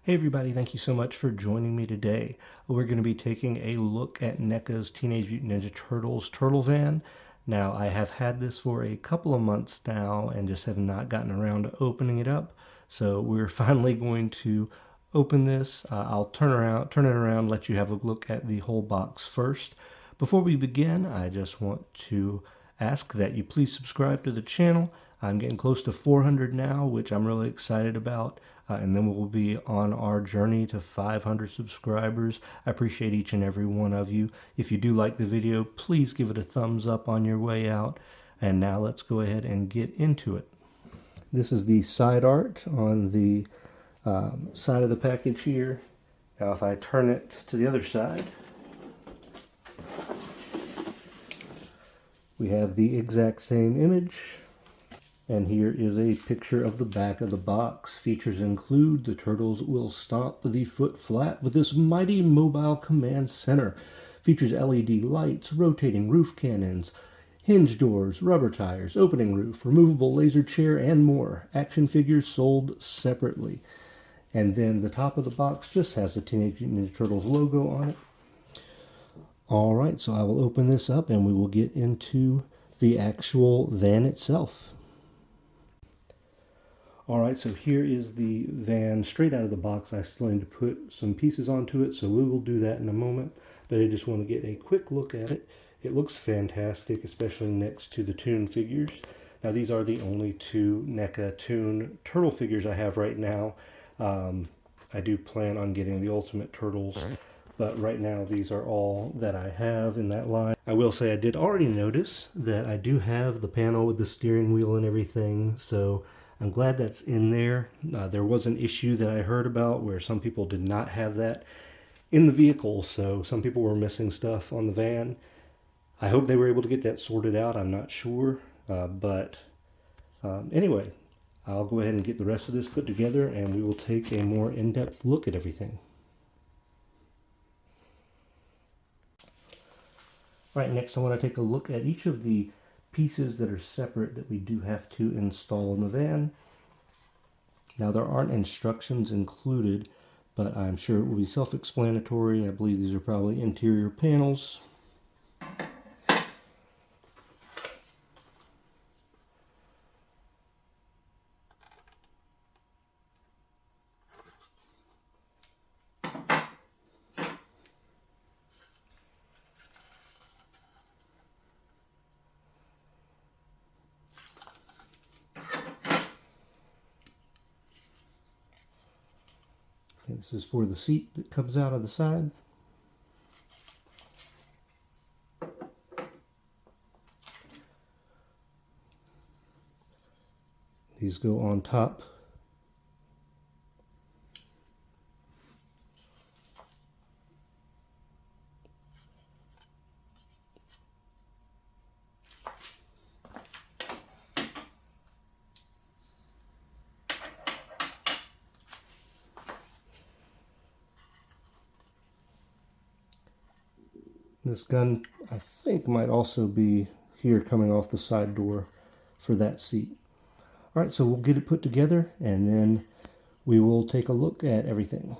Hey everybody, thank you so much for joining me today. We're going to be taking a look at NECA's Teenage Mutant Ninja Turtles Turtle Van. Now, I have had this for a couple of months now and just have not gotten around to opening it up. So we're finally going to open this. I'll turn it around, let you have a look at the whole box first. Before we begin, I just want to ask that you please subscribe to the channel. I'm getting close to 400 now, which I'm really excited about. And then we'll be on our journey to 500 subscribers. I appreciate each and every one of you. If you do like the video, please give it a thumbs up on your way out. And now let's go ahead and get into it. This is the side art on the side of the package here. Now if I turn it to the other side, we have the exact same image. And here is a picture of the back of the box. Features include the turtles will stomp the foot flat with this mighty mobile command center. Features LED lights, rotating roof cannons, hinge doors, rubber tires, opening roof, removable laser chair, and more. Action figures sold separately. And then the top of the box just has the Teenage Mutant Ninja Turtles logo on it. Alright, so I will open this up and we will get into the actual van itself. Alright, so here is the van straight out of the box. I still need to put some pieces onto it, so we will do that in a moment. But I just want to get a quick look at it. It looks fantastic, especially next to the Toon figures. Now these are the only two NECA Toon turtle figures I have right now. I do plan on getting the Ultimate Turtles, but right now these are all that I have in that line. I will say I did already notice that I do have the panel with the steering wheel and everything, so I'm glad that's in there. There was an issue that I heard about where some people did not have that in the vehicle, so some people were missing stuff on the van. I hope they were able to get that sorted out. I'm not sure, but anyway, I'll go ahead and get the rest of this put together and we will take a more in-depth look at everything. All right, next I want to take a look at each of the pieces that are separate that we do have to install in the van. Now there aren't instructions included, but I'm sure it will be self-explanatory. I believe these are probably interior panels. Okay, this is for the seat that comes out of the side. These go on top. This gun, I think, might also be here coming off the side door for that seat. All right, so we'll get it put together and then we will take a look at everything.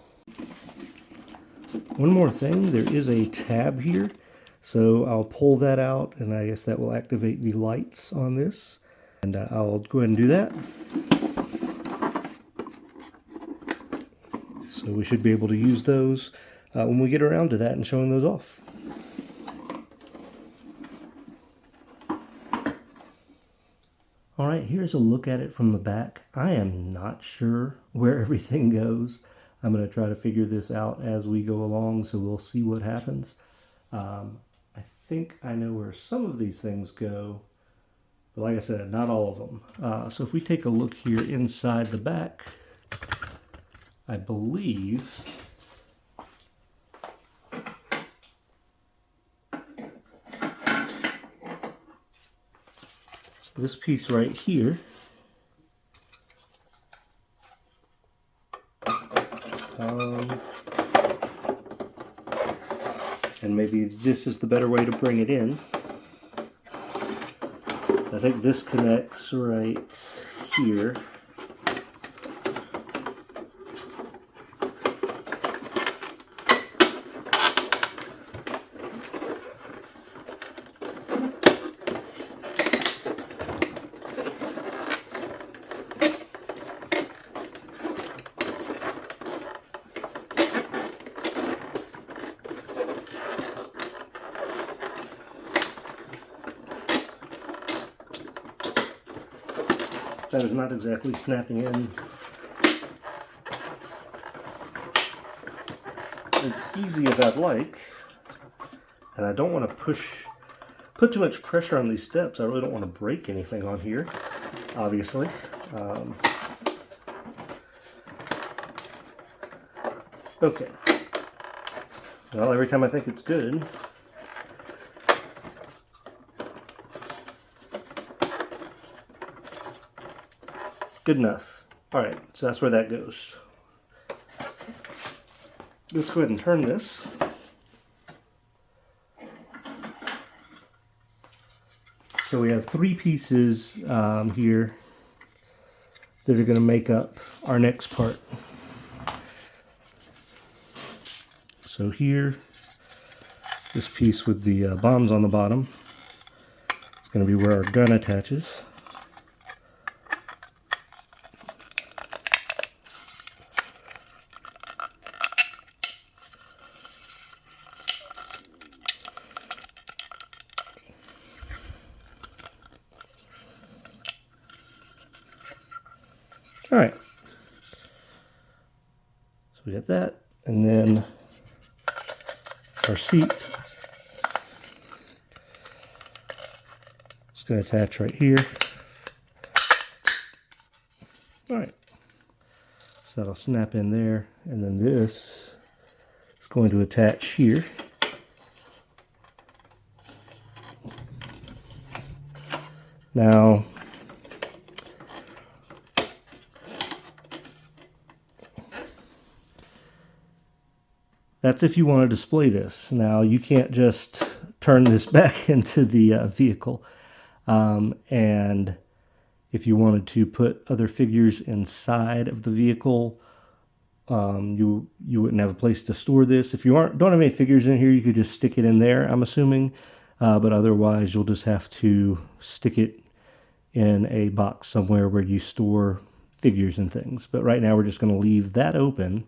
One more thing, there is a tab here, so I'll pull that out and I guess that will activate the lights on this. And I'll go ahead and do that. So we should be able to use those when we get around to that and showing those off. Alright, here's a look at it from the back. I am not sure where everything goes. I'm going to try to figure this out as we go along, so we'll see what happens. I think I know where some of these things go, but like I said, not all of them. So if we take a look here inside the back, I believe this piece right here and maybe this is the better way to bring it in. I think this connects right here. That is not exactly snapping in as easy as I'd like. And I don't want to put too much pressure on these steps. I really don't want to break anything on here, obviously. Okay. Well, every time I think it's good, good enough. All right, so that's where that goes. Let's go ahead and turn this. So we have three pieces here that are going to make up our next part. So here, this piece with the bombs on the bottom is going to be where our gun attaches. All right, so we got that, and then our seat is going to attach right here. All right, so that'll snap in there, and then this is going to attach here. Now, that's if you want to display this. Now, you can't just turn this back into the vehicle. And if you wanted to put other figures inside of the vehicle, you wouldn't have a place to store this. If you don't have any figures in here, you could just stick it in there, I'm assuming. But otherwise, you'll just have to stick it in a box somewhere where you store figures and things. But right now, we're just going to leave that open.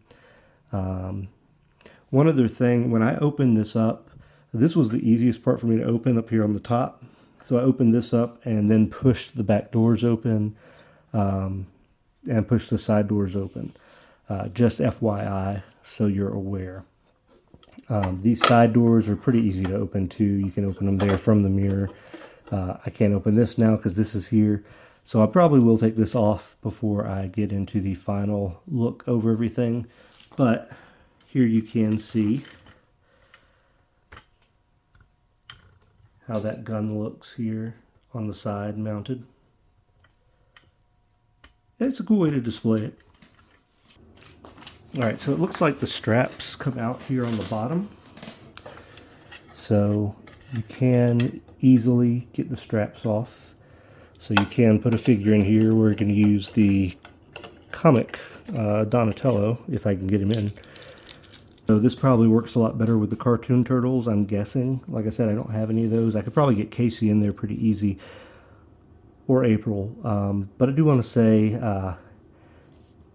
One other thing, when I opened this up, this was the easiest part for me to open up here on the top. So I opened this up and then pushed the back doors open and pushed the side doors open. Just FYI, so you're aware. These side doors are pretty easy to open too. You can open them there from the mirror. I can't open this now because this is here. So I probably will take this off before I get into the final look over everything. But here you can see how that gun looks here on the side mounted. It's a cool way to display it. All right, so it looks like the straps come out here on the bottom. So you can easily get the straps off. So you can put a figure in here. We're going to use the comic Donatello, if I can get him in. So this probably works a lot better with the cartoon turtles, I'm guessing. Like I said, I don't have any of those. I could probably get Casey in there pretty easy, or April. But I do want to say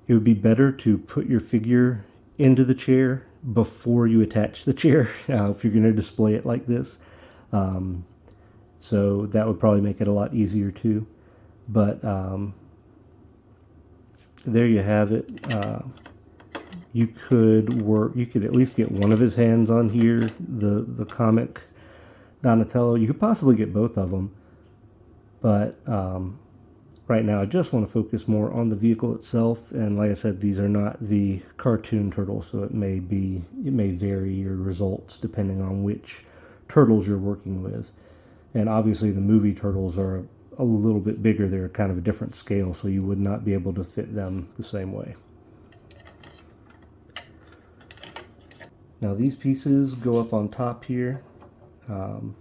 it would be better to put your figure into the chair before you attach the chair if you're going to display it like this. So that would probably make it a lot easier too. But there you have it. You could at least get one of his hands on here, the comic Donatello. You could possibly get both of them, but right now I just want to focus more on the vehicle itself. And like I said, these are not the cartoon turtles, so it may vary your results depending on which turtles you're working with. And obviously the movie turtles are a little bit bigger. They're kind of a different scale, so you would not be able to fit them the same way. Now these pieces go up on top here, and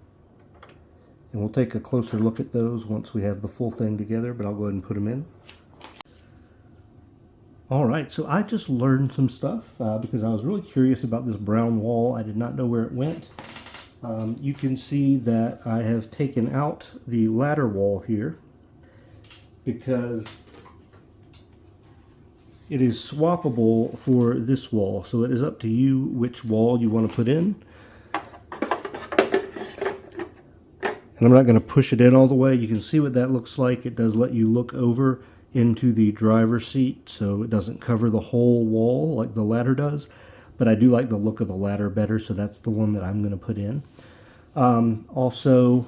we'll take a closer look at those once we have the full thing together, but I'll go ahead and put them in. Alright, so I just learned some stuff because I was really curious about this brown wall. I did not know where it went. You can see that I have taken out the ladder wall here because it is swappable for this wall, so it is up to you which wall you want to put in. And I'm not going to push it in all the way. You can see what that looks like. It does let you look over into the driver's seat so it doesn't cover the whole wall like the ladder does. But I do like the look of the ladder better, so that's the one that I'm going to put in. Also,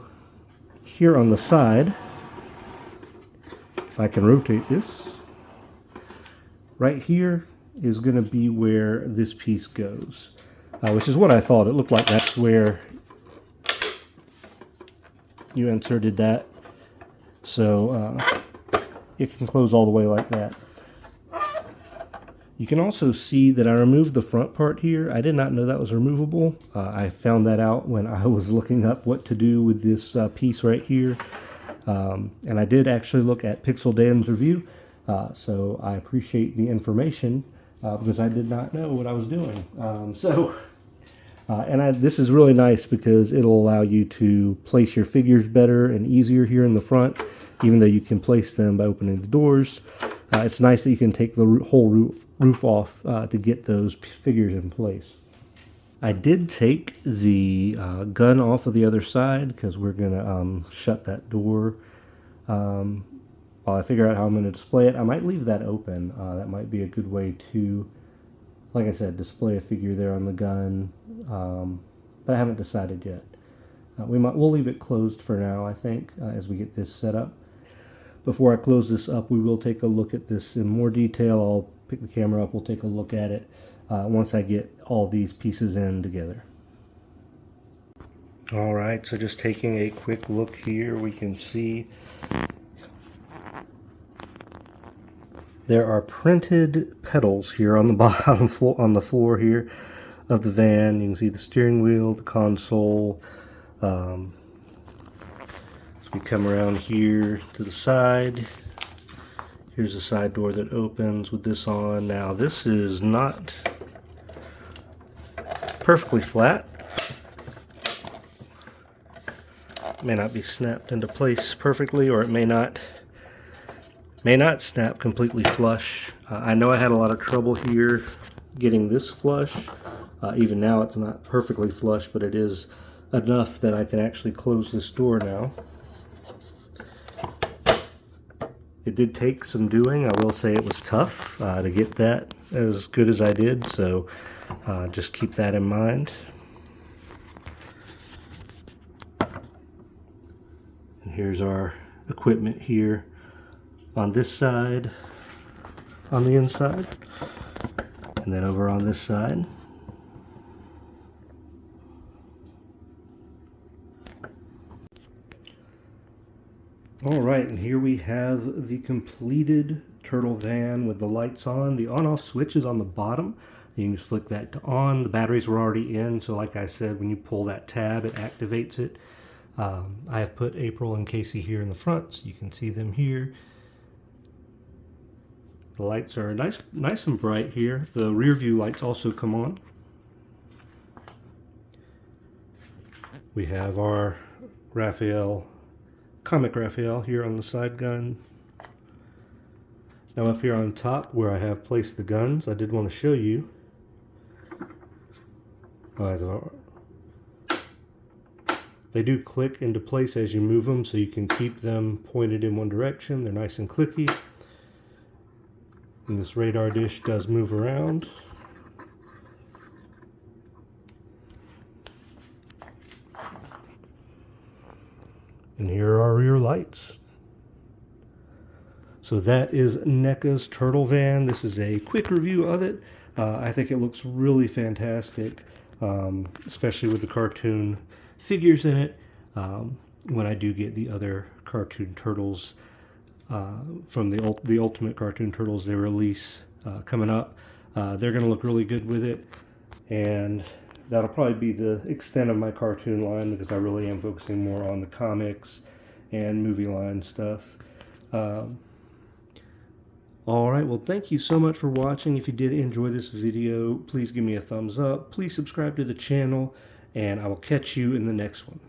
here on the side, if I can rotate this, right here is going to be where this piece goes, which is what I thought. It looked like that's where you inserted that. So it can close all the way like that. You can also see that I removed the front part here. I did not know that was removable. I found that out when I was looking up what to do with this piece right here. And I did actually look at Pixel Dan's review, so I appreciate the information because I did not know what I was doing. This is really nice because it'll allow you to place your figures better and easier here in the front, even though you can place them by opening the doors. It's nice that you can take the whole roof off to get those figures in place. I did take the gun off of the other side because we're going to shut that door while I figure out how I'm going to display it. I might leave that open. That might be a good way to, like I said, display a figure there on the gun, but I haven't decided yet. We'll leave it closed for now, I think, as we get this set up. Before I close this up, we will take a look at this in more detail. I'll pick the camera up, we'll take a look at it once I get all these pieces in together. Alright, so just taking a quick look here, we can see there are printed pedals here on the bottom floor, on the floor here of the van. You can see the steering wheel, the console. We come around here to the side. Here's the side door that opens with this on. Now this is not perfectly flat. It may not be snapped into place perfectly, or it may not snap completely flush. I know I had a lot of trouble here getting this flush. Even now it's not perfectly flush, but it is enough that I can actually close this door now. It did take some doing. I will say it was tough to get that as good as I did, so just keep that in mind. And here's our equipment here on this side, on the inside, and then over on this side. Alright, and here we have the completed turtle van with the lights on. The on-off switch is on the bottom. You can just flick that to on. The batteries were already in, so like I said, when you pull that tab, it activates it. I have put April and Casey here in the front, so you can see them here. The lights are nice and bright here. The rear view lights also come on. We have our comic Raphael here on the side gun. Now up here on top where I have placed the guns, I did want to show you. They do click into place as you move them, so you can keep them pointed in one direction. They're nice and clicky. And this radar dish does move around. And here are our rear lights. So that is NECA's Turtle Van. This is a quick review of it. I think it looks really fantastic, especially with the cartoon figures in it. When I do get the other cartoon turtles from the Ultimate Cartoon Turtles they release coming up, they're going to look really good with it. And that'll probably be the extent of my cartoon line, because I really am focusing more on the comics and movie line stuff. Alright, well thank you so much for watching. If you did enjoy this video, please give me a thumbs up. Please subscribe to the channel, and I will catch you in the next one.